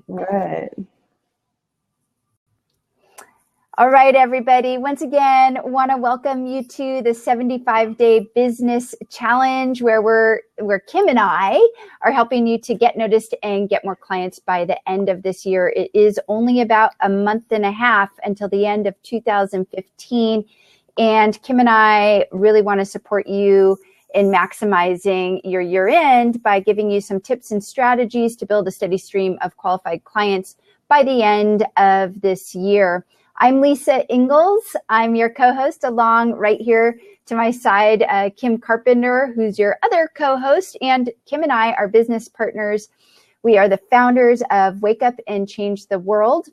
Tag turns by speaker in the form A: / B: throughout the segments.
A: Right.
B: All right, everybody. Once again, want to welcome you to the 75-day business challenge where Kim and I are helping you to get noticed and get more clients by the end of this year. It is only about a month and a half until the end of 2015. And Kim and I really want to support you in maximizing your year end by giving you some tips and strategies to build a steady stream of qualified clients by the end of this year. I'm Lisa Ingalls. I'm your co-host, along right here to my side, Kim Carpenter, who's your other co-host. And Kim and I are business partners. We are the founders of Wake Up and Change the World,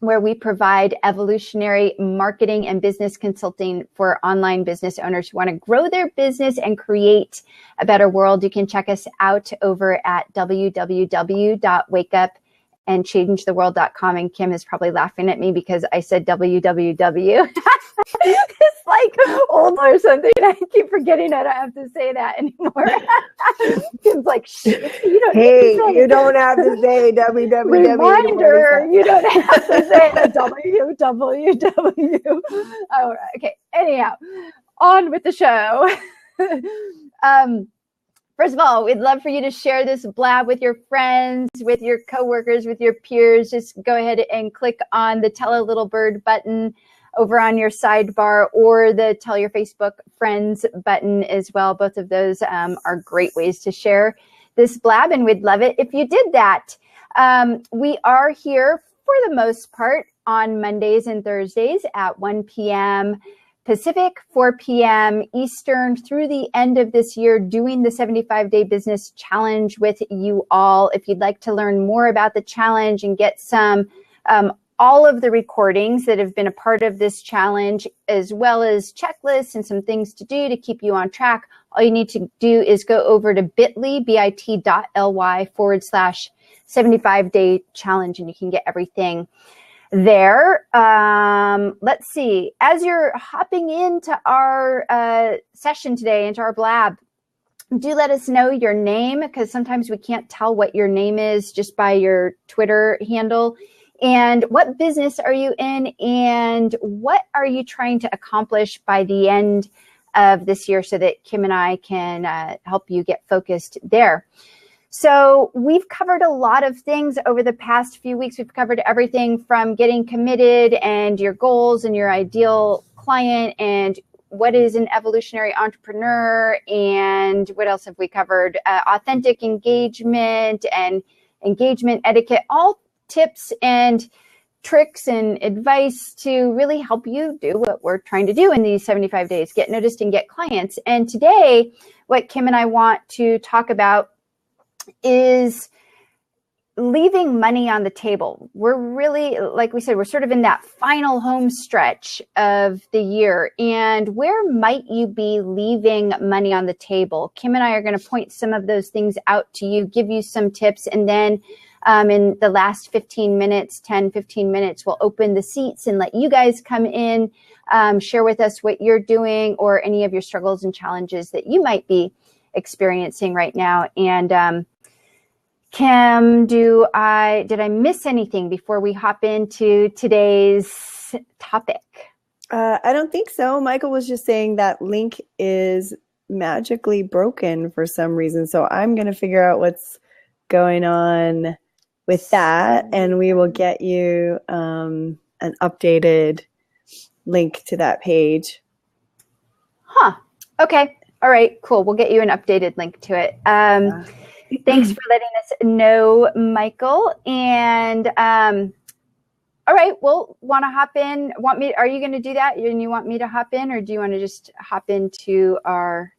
B: where we provide evolutionary marketing and business consulting for online business owners who want to grow their business and create a better world. You can check us out over at www.wakeupandchangetheworld.com. And Kim is probably laughing at me because I said www. It's like old or something. I keep forgetting I don't have to say that anymore. Kim's like, you
A: don't have to say www.
B: Reminder, you don't have to say www. All right. Okay. Anyhow, on with the show. First of all, we'd love for you to share this blab with your friends, with your coworkers, with your peers. Just go ahead and click on the Tell a Little Bird button over on your sidebar, or the Tell Your Facebook Friends button as well. Both of those are great ways to share this blab, and we'd love it if you did that. We are here for the most part on Mondays and Thursdays at 1 p.m. Pacific, 4 p.m. Eastern through the end of this year, doing the 75-day business challenge with you all. If you'd like to learn more about the challenge and get some all of the recordings that have been a part of this challenge, as well as checklists and some things to do to keep you on track, all you need to do is go over to bit.ly/75-day challenge, and you can get everything there. Let's see. As you're hopping into our session today, into our blab, do let us know your name, because sometimes we can't tell what your name is just by your Twitter handle. And what business are you in, and what are you trying to accomplish by the end of this year, so that Kim and I can help you get focused there. So we've covered a lot of things over the past few weeks. We've covered everything from getting committed and your goals and your ideal client, and what is an evolutionary entrepreneur, and what else have we covered? Authentic engagement and engagement etiquette, all tips and tricks and advice to really help you do what we're trying to do in these 75 days, get noticed and get clients. And today, what Kim and I want to talk about is leaving money on the table. We're really, like we said, we're sort of in that final home stretch of the year. And where might you be leaving money on the table? Kim and I are going to point some of those things out to you, give you some tips, and then in the last 15 minutes, 10, 15 minutes, we'll open the seats and let you guys come in, share with us what you're doing or any of your struggles and challenges that you might be experiencing right now. And Kim, did I miss anything before we hop into today's topic?
A: I don't think so. Michael was just saying that link is magically broken for some reason. So I'm going to figure out what's going on with that, and we will get you an updated link to that page.
B: Huh. Okay. All right. Cool. We'll get you an updated link to it. Thanks for letting us know, Michael. And all right, we'll want to hop in. Are you going to do that? And you want me to hop in, or do you want to just hop into our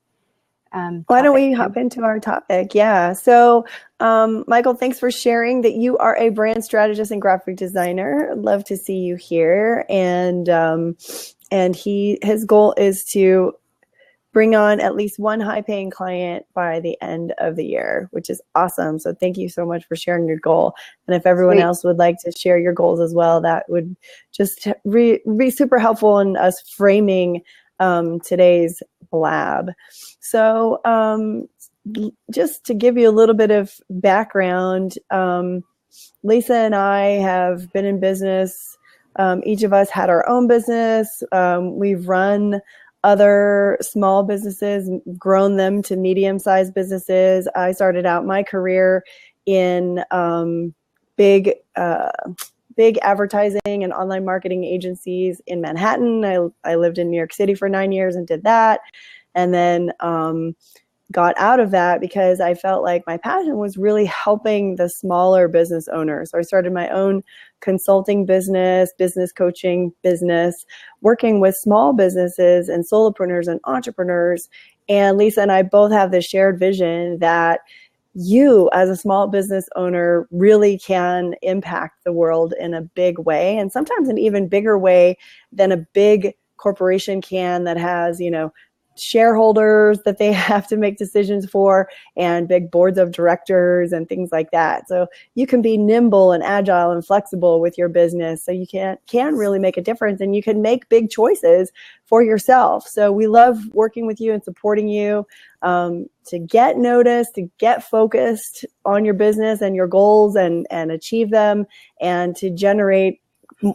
A: Why don't we hop into our topic? Yeah. So, Michael, thanks for sharing that you are a brand strategist and graphic designer. Love to see you here. And his goal is to bring on at least one high-paying client by the end of the year, which is awesome. So thank you so much for sharing your goal. And if everyone else would like to share your goals as well, that would just be super helpful in us framing today's blab. So just to give you a little bit of background, Lisa and I have been in business. Each of us had our own business. We've run other small businesses, grown them to medium-sized businesses. I started out my career in big advertising and online marketing agencies in Manhattan. I lived in New York City for 9 years and did that. And then got out of that because I felt like my passion was really helping the smaller business owners. So I started my own consulting business coaching business, working with small businesses and solopreneurs and entrepreneurs. And Lisa and I both have this shared vision that you as a small business owner really can impact the world in a big way, and sometimes an even bigger way than a big corporation can that has, shareholders that they have to make decisions for and big boards of directors and things like that. So you can be nimble and agile and flexible with your business. So you can really make a difference, and you can make big choices for yourself. So we love working with you and supporting you to get noticed, to get focused on your business and your goals and achieve them, and to generate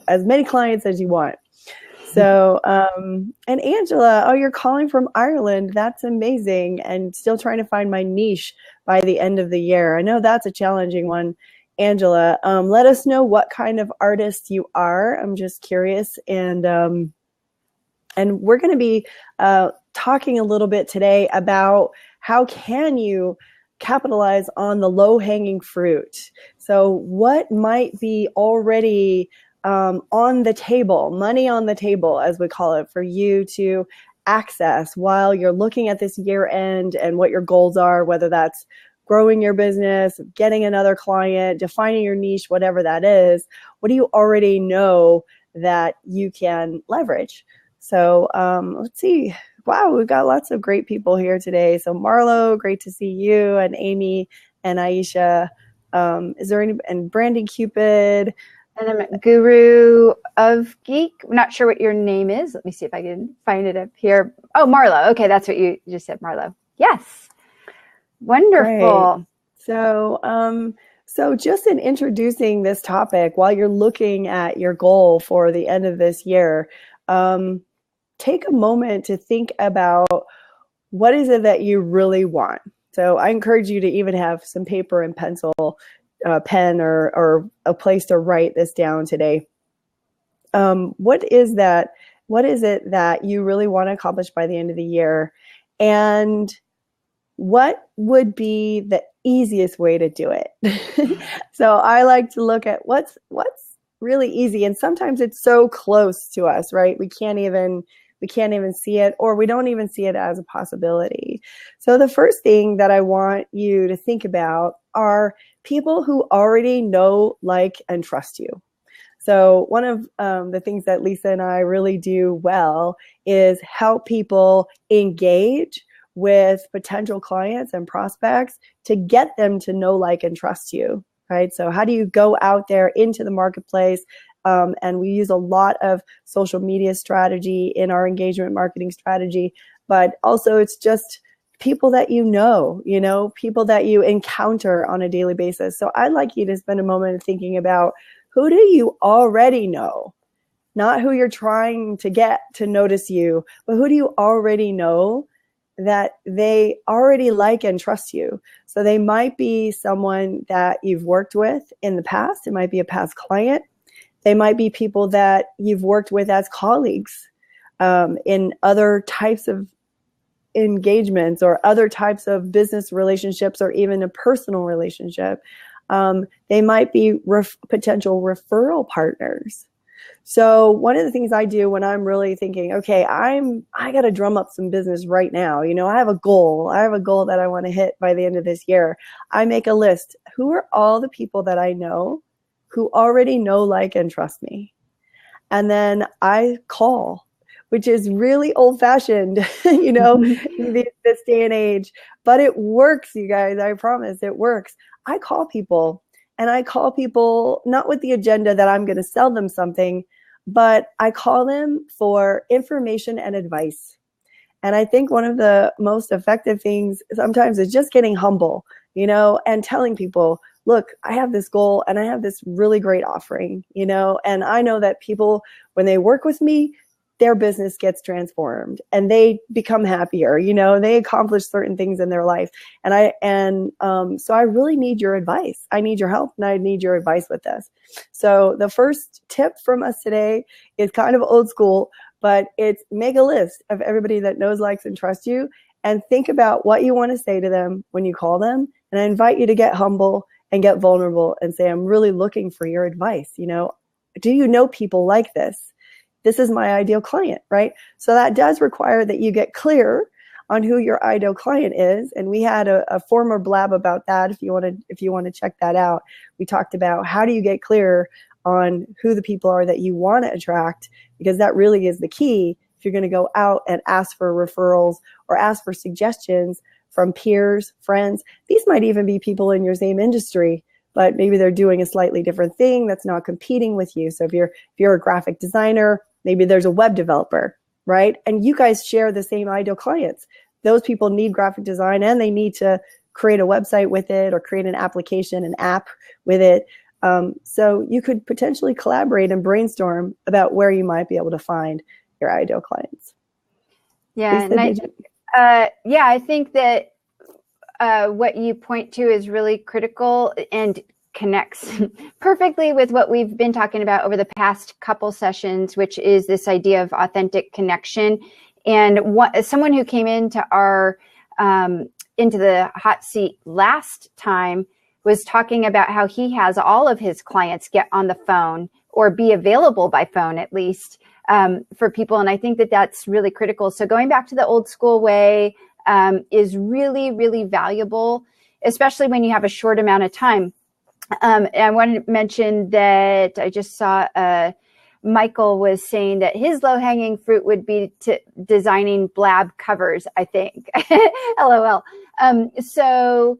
A: as many clients as you want. So, and Angela, oh, you're calling from Ireland. That's amazing. And still trying to find my niche by the end of the year. I know that's a challenging one. Angela, let us know what kind of artist you are. I'm just curious. And we're going to be talking a little bit today about how can you capitalize on the low-hanging fruit. So what might be already on the table, money on the table, as we call it, for you to access while you're looking at this year end and what your goals are, whether that's growing your business, getting another client, defining your niche, whatever that is. What do you already know that you can leverage? So let's see. Wow, we've got lots of great people here today. So Marlo, great to see you, and Amy and Aisha. Is there any, and Branding Cupid.
B: And I'm Guru of Geek. I'm not sure what your name is. Let me see if I can find it up here. Oh, Marlo. Okay, that's what you just said, Marlo. Yes. Wonderful.
A: Great. So just in introducing this topic, while you're looking at your goal for the end of this year, take a moment to think about what is it that you really want. So I encourage you to even have some paper and pencil, pen or a place to write this down today. What is that? What is it that you really want to accomplish by the end of the year? And what would be the easiest way to do it? So I like to look at what's really easy. And sometimes it's so close to us, right? We can't even see it, or we don't even see it as a possibility. So the first thing that I want you to think about are people who already know, like, and trust you. So one of the things that Lisa and I really do well is help people engage with potential clients and prospects to get them to know, like, and trust you, right? So how do you go out there into the marketplace? And we use a lot of social media strategy in our engagement marketing strategy, but also it's just people that you know, people that you encounter on a daily basis. So I'd like you to spend a moment thinking about, who do you already know? Not who you're trying to get to notice you, but who do you already know that they already like and trust you? So they might be someone that you've worked with in the past. It might be a past client. They might be people that you've worked with as colleagues in other types of engagements or other types of business relationships, or even a personal relationship. They might be potential referral partners. So one of the things I do when I'm really thinking, okay, I got to drum up some business right now. I have a goal. I have a goal that I want to hit by the end of this year. I make a list. Who are all the people that I know who already know, like, and trust me? And then I call, which is really old-fashioned, this day and age. But it works, you guys. I promise it works. I call people, and I call people not with the agenda that I'm going to sell them something, but I call them for information and advice. And I think one of the most effective things sometimes is just getting humble, and telling people, look, I have this goal and I have this really great offering, you know, and I know that people, when they work with me, their business gets transformed and they become happier, you know, they accomplish certain things in their life. So I really need your advice. I need your help and I need your advice with this. So the first tip from us today is kind of old school, but it's make a list of everybody that knows, likes, and trusts you, and think about what you want to say to them when you call them. And I invite you to get humble and get vulnerable and say, I'm really looking for your advice. You know, do you know people like this? This is my ideal client, right? So that does require that you get clear on who your ideal client is. And we had a former blab about that. If you want to check that out, we talked about how do you get clear on who the people are that you want to attract, because that really is the key. If you're going to go out and ask for referrals or ask for suggestions from peers, friends, these might even be people in your same industry, but maybe they're doing a slightly different thing that's not competing with you. So if you're a graphic designer, maybe there's a web developer, right? And you guys share the same ideal clients. Those people need graphic design and they need to create a website with it or create an application, an app with it. So you could potentially collaborate and brainstorm about where you might be able to find your ideal clients.
B: Yeah, I think that what you point to is really critical and connects perfectly with what we've been talking about over the past couple sessions, which is this idea of authentic connection. And someone who came into into the hot seat last time was talking about how he has all of his clients get on the phone or be available by phone at least for people. And I think that that's really critical. So going back to the old school way is really, really valuable, especially when you have a short amount of time. I want to mention that I just saw Michael was saying that his low-hanging fruit would be designing blab covers, I think. LOL. So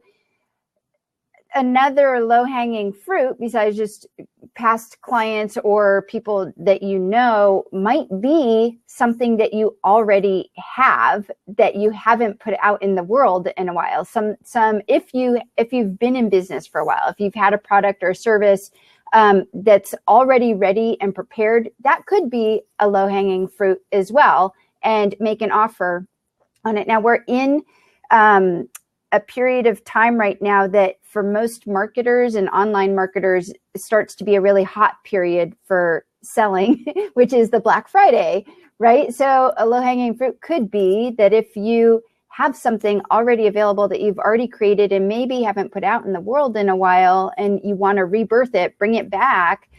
B: another low-hanging fruit, besides just past clients or people that you know, might be something that you already have that you haven't put out in the world in a while. Some if you've been in business for a while, if you've had a product or service that's already ready and prepared, that could be a low-hanging fruit as well, and make an offer on it. Now we're in a period of time right now that for most marketers and online marketers starts to be a really hot period for selling, which is the Black Friday, right? So a low-hanging fruit could be that if you have something already available that you've already created and maybe haven't put out in the world in a while and you want to rebirth it, bring it back,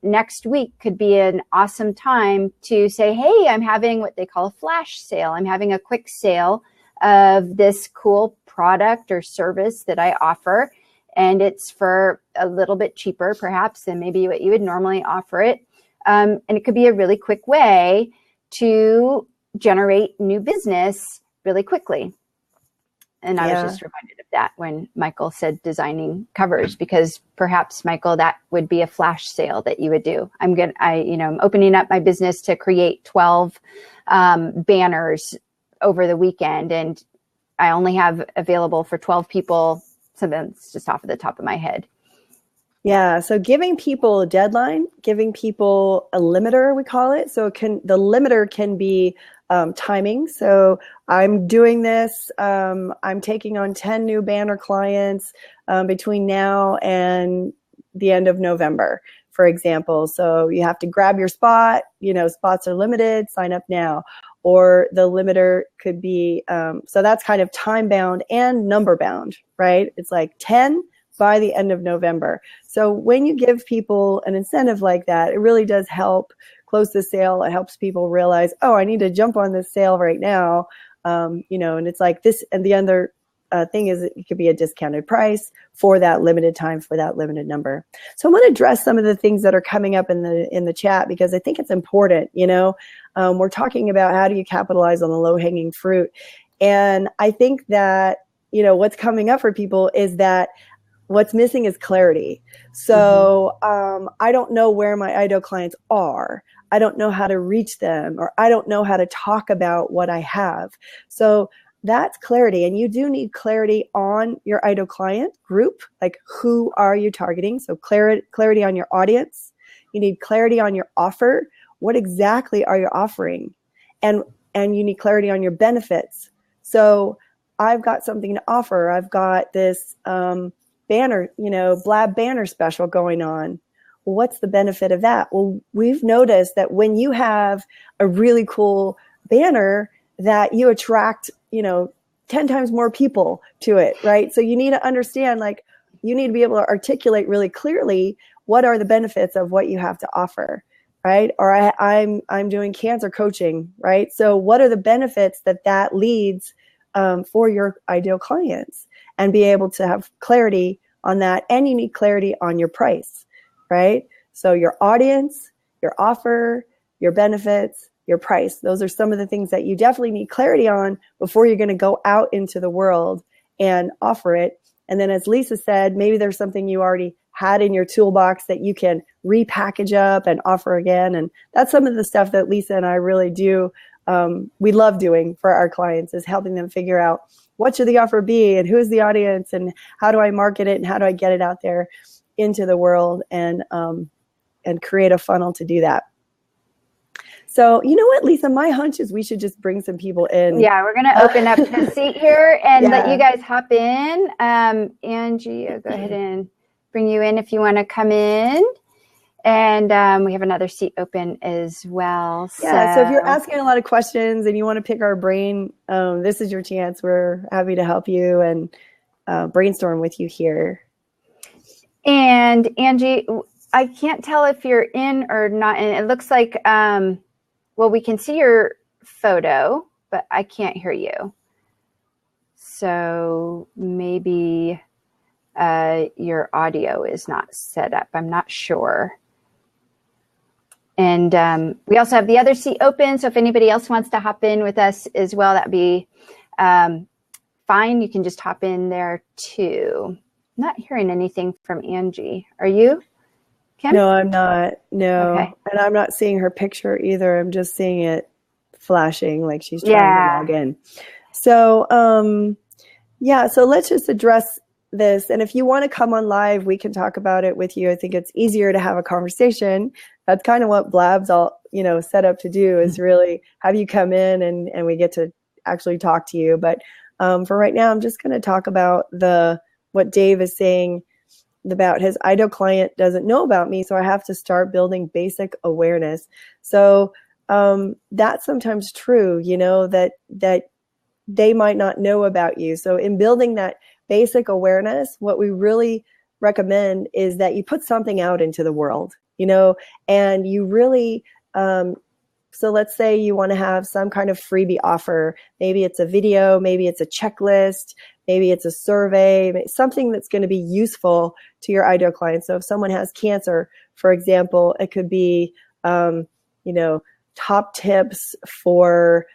B: next week could be an awesome time to say, hey, I'm having what they call a flash sale. I'm having a quick sale of this cool product or service that I offer. And it's for a little bit cheaper, perhaps, than maybe what you would normally offer it. And it could be a really quick way to generate new business really quickly. And I was just reminded of that when Michael said designing covers, because perhaps, Michael, that would be a flash sale that you would do. I'm opening up my business to create 12 banners over the weekend, and I only have available for 12 people. So that's just off of the top of my head.
A: Yeah. So giving people a deadline, giving people a limiter, we call it. So the limiter can be timing. So I'm doing this. I'm taking on 10 new banner clients between now and the end of November, for example. So you have to grab your spot. Spots are limited. Sign up now. Or the limiter could be, so that's kind of time bound and number bound, right? It's like 10 by the end of November. So when you give people an incentive like that, it really does help close the sale. It helps people realize, oh, I need to jump on this sale right now. And it's like this. And the other thing is it could be a discounted price for that limited time, for that limited number. So I'm going to address some of the things that are coming up in the chat, because I think it's important. We're talking about how do you capitalize on the low-hanging fruit. And I think that, what's coming up for people is that what's missing is clarity. So I don't know where my ideal clients are. I don't know how to reach them, or I don't know how to talk about what I have. So that's clarity. And you do need clarity on your ideal client group. Like, who are you targeting? So clarity on your audience. You need clarity on your offer. What exactly are you offering? And you need clarity on your benefits. So I've got something to offer. I've got this banner, Blab banner special going on. Well, what's the benefit of that? Well, we've noticed that when you have a really cool banner, that you attract, 10 times more people to it, right? So you need to understand, like, you need to be able to articulate really clearly what are the benefits of what you have to offer, right? Or I'm doing cancer coaching, right? So what are the benefits that leads for your ideal clients, and be able to have clarity on that. And you need clarity on your price, right? So your audience, your offer, your benefits, your price. Those are some of the things that you definitely need clarity on before you're going to go out into the world and offer it. And then, as Lisa said, maybe there's something you already had in your toolbox that you can repackage up and offer again. And that's some of the stuff that Lisa and I really do. We love doing for our clients, is helping them figure out what should the offer be, and who is the audience, and how do I market it, and how do I get it out there into the world, and create a funnel to do that. So, you know what, Lisa, my hunch is we should just bring some people in.
B: Yeah, we're going to open up the seat here and let you guys hop in. Angie, I'll go ahead and bring you in if you want to come in. And we have another seat open as well.
A: Yeah, so if you're asking a lot of questions and you want to pick our brain, this is your chance. We're happy to help you and brainstorm with you here.
B: And Angie, I can't tell if you're in or not in. It looks like, well, we can see your photo, but I can't hear you. So maybe your audio is not set up. I'm not sure. And we also have the other seat open. So if anybody else wants to hop in with us as well, that'd be fine. You can just hop in there too. I'm not hearing anything from Angie. Are you, Kim?
A: No, I'm not. No.
B: Okay.
A: And I'm not seeing her picture either. I'm just seeing it flashing like she's trying to log in. So, so let's just address this. And if you want to come on live, we can talk about it with you. I think it's easier to have a conversation. That's kind of what Blab's all, set up to do, is really have you come in and we get to actually talk to you. But for right now, I'm just going to talk about what Dave is saying about his ideal client doesn't know about me. So I have to start building basic awareness. So that's sometimes true, that they might not know about you. So in building that basic awareness, what we really recommend is that you put something out into the world, and you really, so let's say you want to have some kind of freebie offer. Maybe it's a video, maybe it's a checklist, maybe it's a survey, something that's going to be useful to your ideal client. So if someone has cancer, for example, it could be, top tips for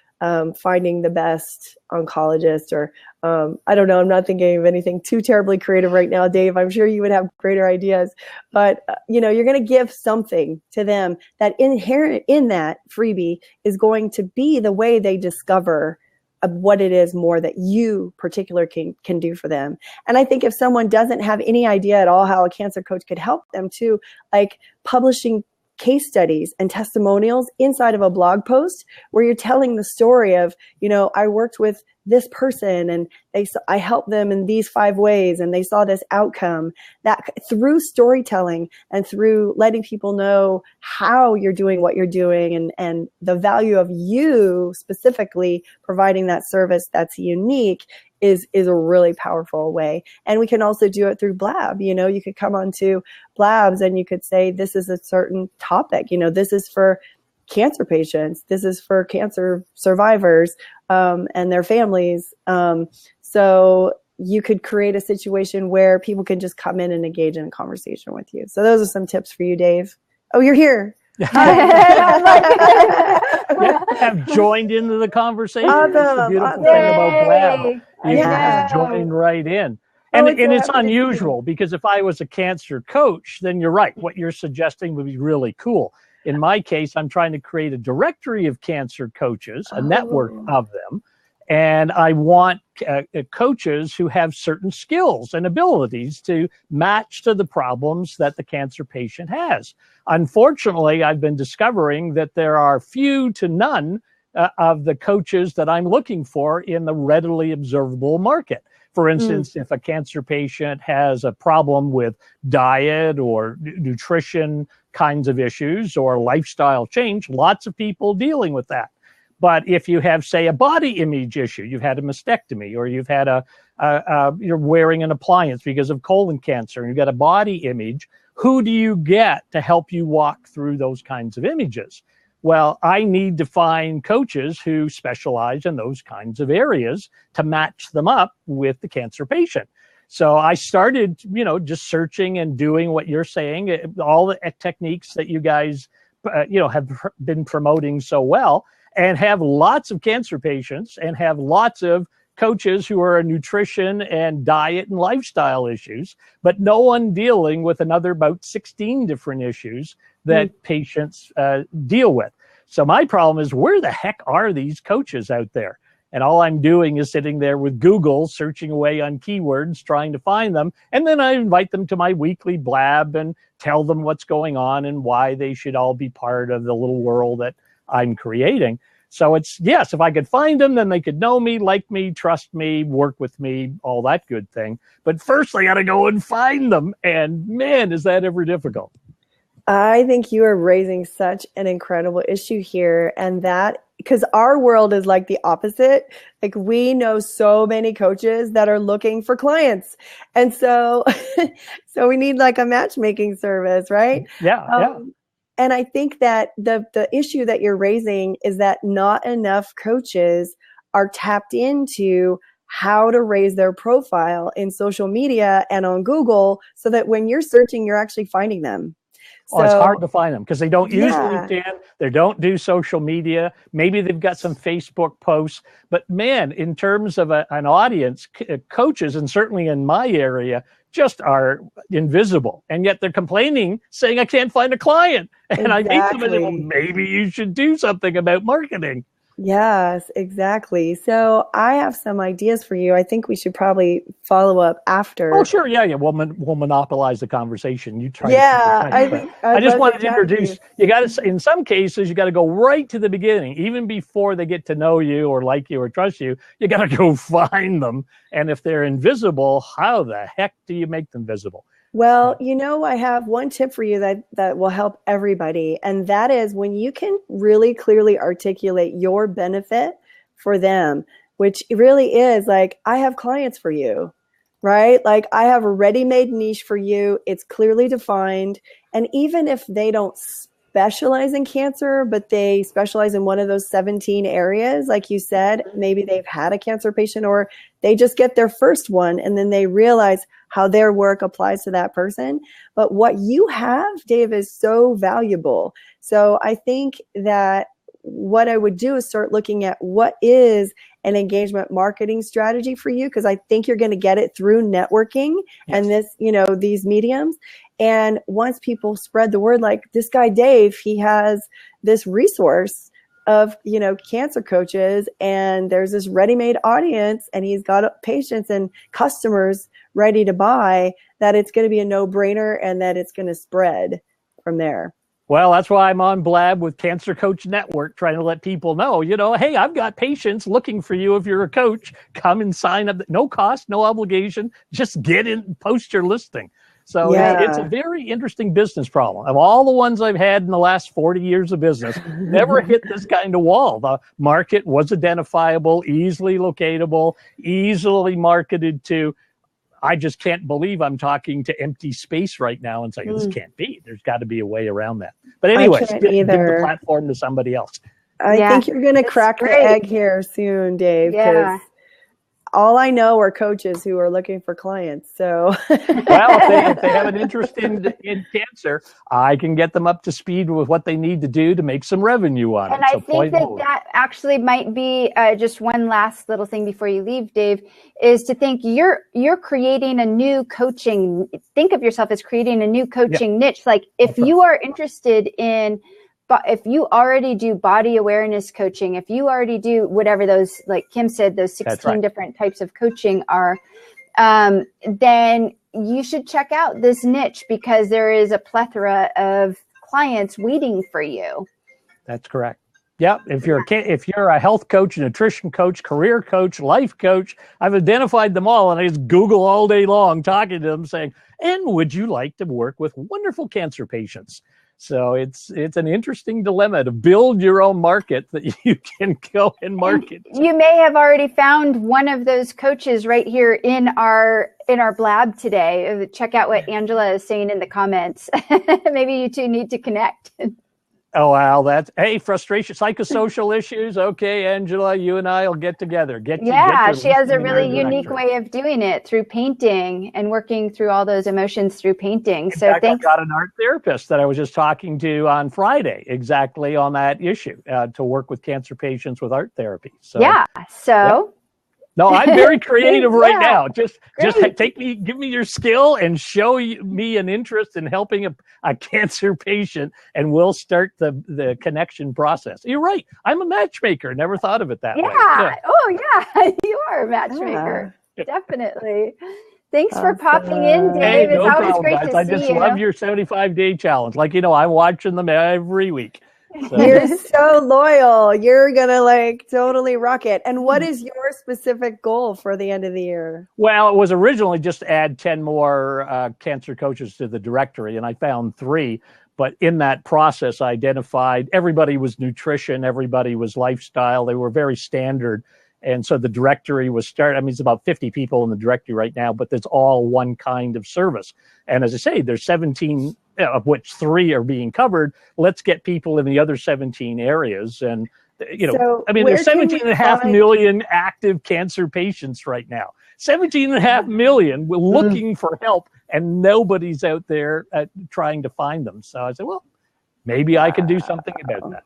A: finding the best oncologist, or I don't know. I'm not thinking of anything too terribly creative right now, Dave. I'm sure you would have greater ideas, but you're going to give something to them that inherent in that freebie is going to be the way they discover what it is more that you particular can do for them. And I think if someone doesn't have any idea at all how a cancer coach could help them too, like publishing case studies and testimonials inside of a blog post where you're telling the story of, I worked with this person and I helped them in these 5 ways and they saw this outcome. That through storytelling and through letting people know how you're doing what you're doing and the value of you specifically providing that service that's unique is a really powerful way. And we can also do it through Blab. You could come onto Blabs and you could say, this is a certain topic, this is for cancer patients, this is for cancer survivors and their families. So you could create a situation where people can just come in and engage in a conversation with you. So those are some tips for you, Dave. Oh, you're here.
C: Have joined into the conversation.
A: Awesome.
C: That's the beautiful thing about Blab. You can just join right in. And it's unusual, because if I was a cancer coach, then you're right. What you're suggesting would be really cool. In my case, I'm trying to create a directory of cancer coaches, a network of them. And I want coaches who have certain skills and abilities to match to the problems that the cancer patient has. Unfortunately, I've been discovering that there are few to none of the coaches that I'm looking for in the readily observable market. For instance, if a cancer patient has a problem with diet or nutrition kinds of issues or lifestyle change, lots of people dealing with that. But if you have, say, a body image issue, you've had a mastectomy, or you've had you're wearing an appliance because of colon cancer, and you've got a body image, who do you get to help you walk through those kinds of images? Well, I need to find coaches who specialize in those kinds of areas to match them up with the cancer patient. So I started, just searching and doing what you're saying, all the techniques that you guys, have been promoting so well, and have lots of cancer patients and have lots of coaches who are nutrition and diet and lifestyle issues, but no one dealing with another about 16 different issues that patients deal with. So my problem is, where the heck are these coaches out there? And all I'm doing is sitting there with Google, searching away on keywords, trying to find them. And then I invite them to my weekly blab and tell them what's going on and why they should all be part of the little world that I'm creating. So it's, yes, if I could find them, then they could know me, like me, trust me, work with me, all that good thing. But first, I got to go and find them. And man, is that ever difficult.
A: I think you are raising such an incredible issue here. And that, because our world is like the opposite. Like, we know so many coaches that are looking for clients. And so, so we need like a matchmaking service, right?
C: Yeah.
A: And I think that the issue that you're raising is that not enough coaches are tapped into how to raise their profile in social media and on Google, so that when you're searching, you're actually finding them.
C: So, it's hard to find them because they don't use LinkedIn. They don't do social media. Maybe they've got some Facebook posts. But man, in terms of an audience, coaches, and certainly in my area, just are invisible. And yet they're complaining, saying, I can't find a client. And I meet them and say, well, maybe you should do something about marketing.
A: Yes, exactly. So I have some ideas for you. I think we should probably follow up after.
C: Oh, sure. Yeah. We'll monopolize the conversation. You try.
A: Yeah.
C: I just wanted to introduce, you got to, in some cases, you got to go right to the beginning, even before they get to know you or like you or trust you. You got to go find them. And if they're invisible, how the heck do you make them visible?
A: Well, I have one tip for you that will help everybody. And that is, when you can really clearly articulate your benefit for them, which really is like, I have clients for you, right? Like, I have a ready-made niche for you. It's clearly defined. And even if they don't specialize in cancer, but they specialize in one of those 17 areas, like you said, maybe they've had a cancer patient, or they just get their first one and then they realize how their work applies to that person. But what you have, Dave, is so valuable. So I think that what I would do is start looking at what is an engagement marketing strategy for you, because I think you're going to get it through networking and these mediums. And once people spread the word, like this guy, Dave, he has this resource of, cancer coaches, and there's this ready-made audience, and he's got patients and customers ready to buy, that it's going to be a no-brainer and that it's going to spread from there.
C: Well, that's why I'm on Blab with Cancer Coach Network, trying to let people know, hey, I've got patients looking for you. If you're a coach, come and sign up. No cost, no obligation. Just get in, post your listing. So it's a very interesting business problem. Of all the ones I've had in the last 40 years of business, never hit this kind of wall. The market was identifiable, easily locatable, easily marketed to. I just can't believe I'm talking to empty space right now and saying, this can't be. There's got to be a way around that. But anyways, give the platform to somebody else.
A: I think you're going to crack the egg here soon, Dave.
B: Yeah.
A: All I know are coaches who are looking for clients. So,
C: well, if they have an interest in cancer, I can get them up to speed with what they need to do to make some revenue on it.
B: And I think that actually might be just one last little thing before you leave, Dave, is to think you're creating a new coaching. Think of yourself as creating a new coaching niche. Like, if you are interested in if you already do body awareness coaching, if you already do whatever those, like Kim said, those 16 different types of coaching are, then you should check out this niche, because there is a plethora of clients waiting for you.
C: That's correct. Yeah, if you're a health coach, nutrition coach, career coach, life coach, I've identified them all, and I just Google all day long talking to them saying, and would you like to work with wonderful cancer patients? So it's an interesting dilemma to build your own market that you can go and market.
B: You may have already found one of those coaches right here in our blab today. Check out what Angela is saying in the comments. Maybe you two need to connect.
C: Oh, wow. Hey, frustration, psychosocial issues. Okay, Angela, you and I will get together.
B: She has a really unique way of doing it through painting and working through all those emotions through painting. So thanks.
C: I got an art therapist that I was just talking to on Friday, exactly on that issue, to work with cancer patients with art therapy. So,
B: No,
C: I'm very creative right now. Just give me your skill and show me an interest in helping a cancer patient, and we'll start the connection process. You're right. I'm a matchmaker. Never thought of it that way.
B: Yeah. Oh, yeah. You are a matchmaker. Yeah. Definitely. Thanks for popping in, Dave.
C: Hey,
B: it's always great to see you.
C: I just love your 75-day challenge. I'm watching them every week.
A: So. You're so loyal. You're going to totally rock it. And what is your specific goal for the end of the year?
C: Well, it was originally just to add 10 more cancer coaches to the directory, and I found 3. But in that process, I identified everybody was nutrition, everybody was lifestyle. They were very standard. And so the directory was started. I mean, it's about 50 people in the directory right now, but it's all one kind of service. And as I say, there's 17 of which 3 are being covered. Let's get people in the other 17 areas. And, there's 17.5 million active cancer patients right now. 17.5 million looking for help, and nobody's out there trying to find them. So I said, well, maybe I can do something about that.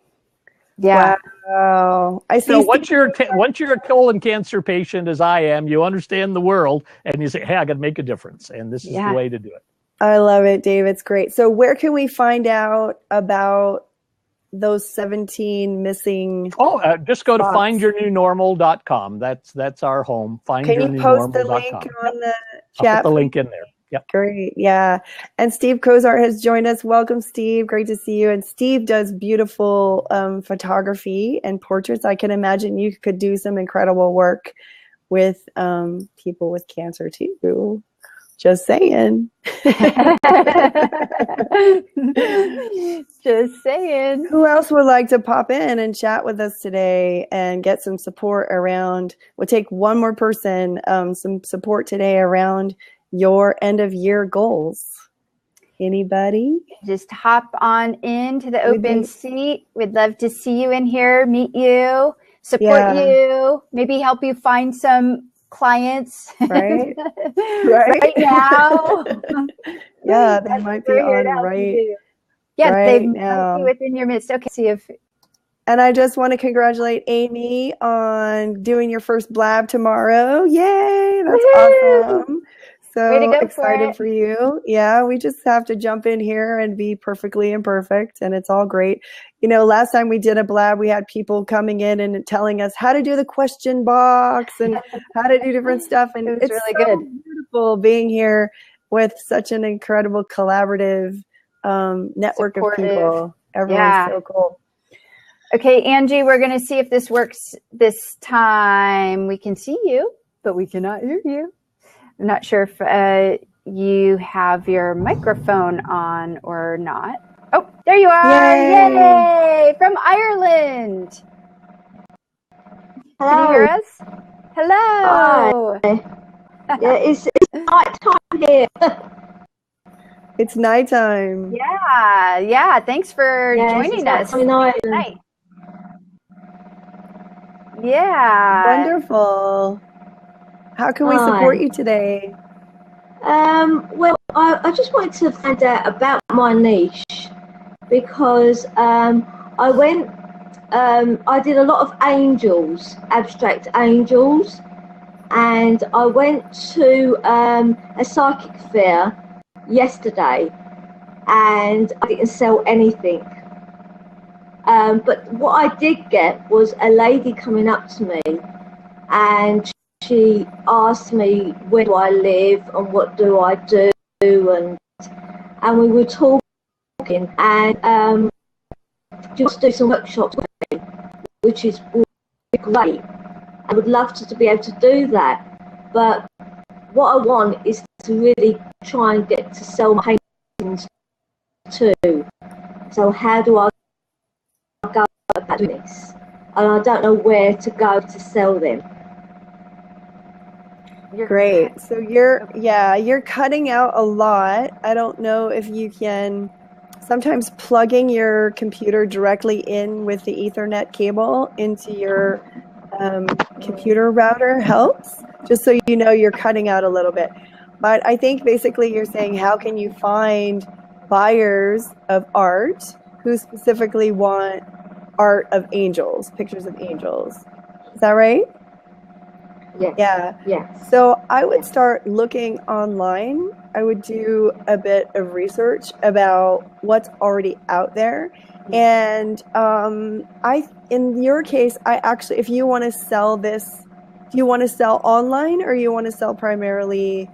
B: Yeah.
A: Wow. I see.
C: So once you're a colon cancer patient, as I am, you understand the world, and you say, hey, I got to make a difference. And this is the way to do it.
A: I love it, Dave. It's great. So where can we find out about those 17 missing?
C: Just go to findyournewnormal.com. That's our home.
A: Can you post the link on the chat?
C: I'll put the link in there. Yep.
A: Great. Yeah. And Steve Kozart has joined us. Welcome, Steve. Great to see you. And Steve does beautiful photography and portraits. I can imagine you could do some incredible work with people with cancer too. Just saying.
B: Just saying.
A: Who else would like to pop in and chat with us today and get some support around? We'll take one more person, some support today around your end of year goals. Anybody?
B: Just hop on into the open seat. We'd love to see you in here, meet you, support you, maybe help you find some clients
A: right
B: now.
A: Yeah, they might be on
B: they might be within your midst. Okay, see if.
A: And I just want to congratulate Amy on doing your first blab tomorrow. Yay, that's awesome. So excited for you. Yeah, we just have to jump in here and be perfectly imperfect, and it's all great. Last time we did a blab, we had people coming in and telling us how to do the question box and how to do different stuff. And it's really good. Beautiful being here with such an incredible collaborative network of people. Everyone's so cool.
B: Okay, Angie, we're going to see if this works this time. We can see you, but we cannot hear you. I'm not sure if you have your microphone on or not. Oh, there you are. Yay! From Ireland.
D: Hello.
B: Can you hear us? Hello.
D: Hi. Yeah, it's night time here.
A: It's nighttime.
B: Yeah. Thanks for joining us. Night. Yeah.
A: Wonderful. How can we support you today?
D: Well, I just wanted to find out about my niche because I went, I did a lot of angels, abstract angels, and I went to a psychic fair yesterday and I didn't sell anything. But what I did get was a lady coming up to me, and she asked me where do I live and what do I do, and we were talking, and just do some workshops with me, which is great. I would love to be able to do that, but what I want is to really try and get to sell my paintings too. So how do I go about doing this? And I don't know where to go to sell them.
A: Great. So you're cutting out a lot. I don't know if you can, sometimes plugging your computer directly in with the Ethernet cable into your computer router helps, just so you know you're cutting out a little bit. But I think basically you're saying, how can you find buyers of art who specifically want art of angels, pictures of angels? Is that right?
D: Yes.
A: Yeah.
D: Yes.
A: So I would start looking online. I would do a bit of research about what's already out there. And in your case, I actually, if you want to sell this, do you want to sell online or you want to sell primarily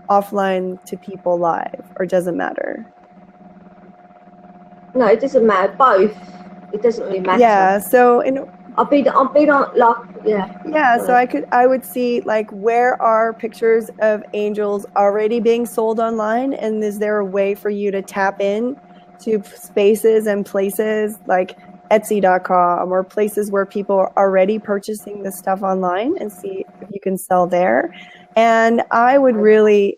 A: offline to people live, or does it matter?
D: No, it doesn't matter. Both. It doesn't really matter.
A: Yeah. So
D: I'll be on like, yeah.
A: Yeah, so I would see, like, where are pictures of angels already being sold online, and is there a way for you to tap in to spaces and places like Etsy.com or places where people are already purchasing this stuff online, and see if you can sell there. And I would really,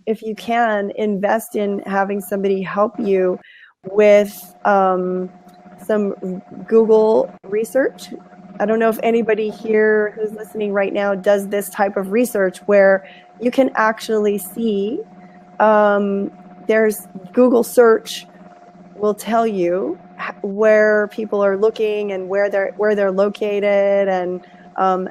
A: if you can, invest in having somebody help you with some Google research. I don't know if anybody here who's listening right now does this type of research where you can actually see, there's Google search will tell you where people are looking and where they're located, and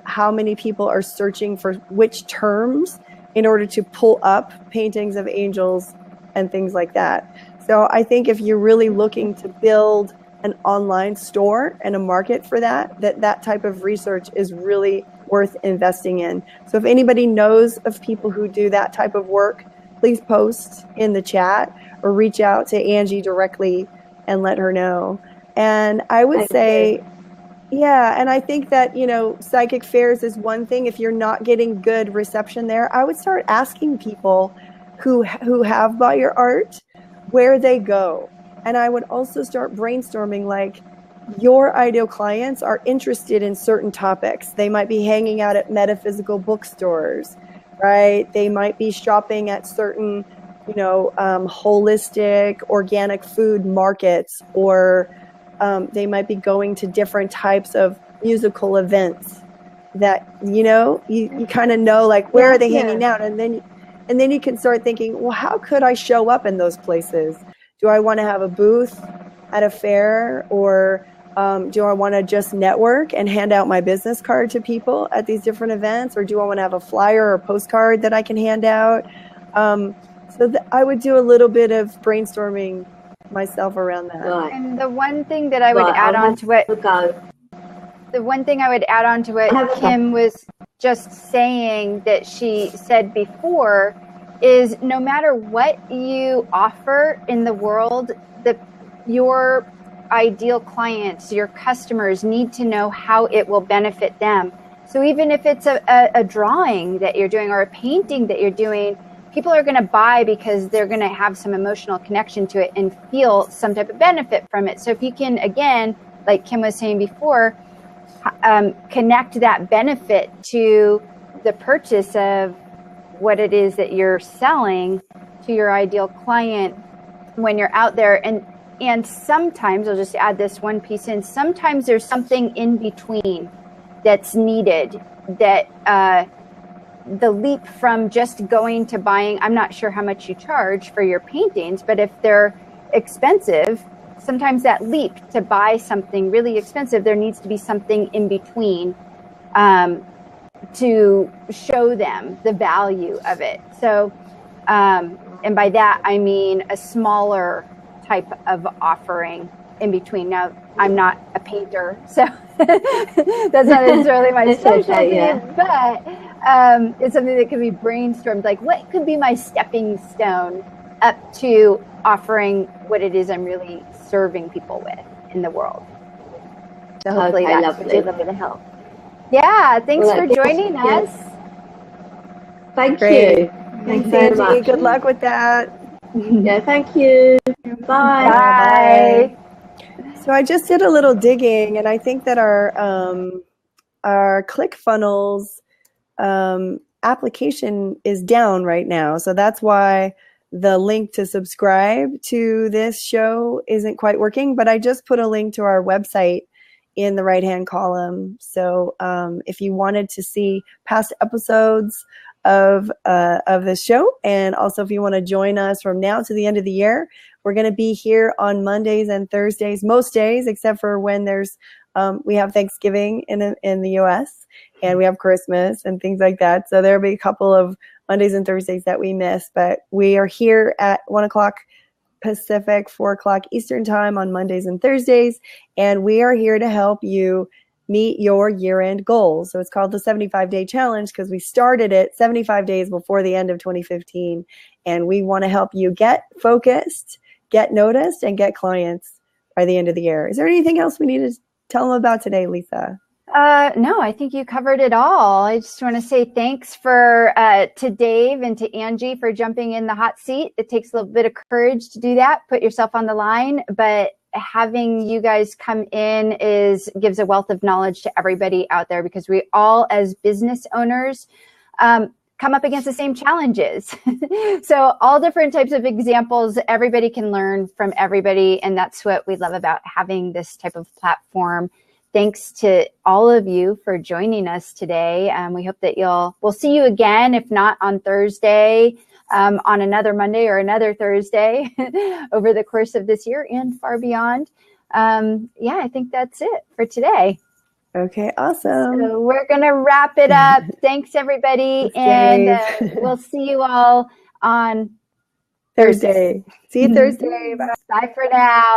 A: how many people are searching for which terms in order to pull up paintings of angels and things like that. So I think if you're really looking to build an online store and a market for that type of research is really worth investing in. So if anybody knows of people who do that type of work, please post in the chat or reach out to Angie directly and let her know. And I would say, yeah, and I think that, psychic fairs is one thing. If you're not getting good reception there, I would start asking people who have bought your art where they go. And I would also start brainstorming, like, your ideal clients are interested in certain topics. They might be hanging out at metaphysical bookstores, right? They might be shopping at certain, holistic, organic food markets, or they might be going to different types of musical events that, you kind of know, like, where are they hanging out? And then you can start thinking, well, how could I show up in those places? Do I want to have a booth at a fair, or do I want to just network and hand out my business card to people at these different events, or do I want to have a flyer or postcard that I can hand out? I would do a little bit of brainstorming myself around that.
D: Right.
B: And the one thing that I would add on to it, Kim was just saying that she said before, is no matter what you offer in the world, your ideal clients, your customers need to know how it will benefit them. So even if it's a drawing that you're doing or a painting that you're doing, people are going to buy because they're going to have some emotional connection to it and feel some type of benefit from it. So if you can, again, like Kim was saying before, connect that benefit to the purchase of what it is that you're selling to your ideal client when you're out there. And sometimes, I'll just add this one piece in, sometimes there's something in between that's needed, that the leap from just going to buying, I'm not sure how much you charge for your paintings, but if they're expensive, sometimes that leap to buy something really expensive, there needs to be something in between to show them the value of it. So, and by that, I mean a smaller type of offering in between. Now, I'm not a painter, so that's not necessarily my specialty, but it's something that can be brainstormed. Like, what could be my stepping stone up to offering what it is I'm really serving people with in the world? So hopefully that's a little bit of help. Yeah, thanks for joining us.
D: Thank you.
A: Thanks, Angie. Good luck with that.
D: Yeah, thank you. Bye.
B: Bye.
A: So I just did a little digging, and I think that our ClickFunnels application is down right now. So that's why the link to subscribe to this show isn't quite working. But I just put a link to our website in the right-hand column. So if you wanted to see past episodes of this show, and also if you want to join us from now to the end of the year, we're going to be here on Mondays and Thursdays, most days, except for when there's we have Thanksgiving in the U.S. and we have Christmas and things like that. So there'll be a couple of Mondays and Thursdays that we miss, but we are here at 1 o'clock Pacific, 4 o'clock Eastern time on Mondays and Thursdays, and we are here to help you meet your year-end goals. So it's called the 75-day challenge because we started it 75 days before the end of 2015, and we want to help you get focused, get noticed, and get clients by the end of the year. Is there anything else we need to tell them about today, Lisa?
B: No, I think you covered it all. I just want to say thanks to Dave and to Angie for jumping in the hot seat. It takes a little bit of courage to do that, put yourself on the line, but having you guys come in gives a wealth of knowledge to everybody out there, because we all, as business owners, come up against the same challenges. So all different types of examples, everybody can learn from everybody. And that's what we love about having this type of platform. Thanks to all of you for joining us today. We hope that we'll see you again, if not on Thursday, on another Monday or another Thursday over the course of this year and far beyond. I think that's it for today.
A: Okay, awesome.
B: So we're going to wrap it up. Thanks, everybody. And we'll see you all on
A: Thursday. See you Thursday. Bye.
B: Bye for now.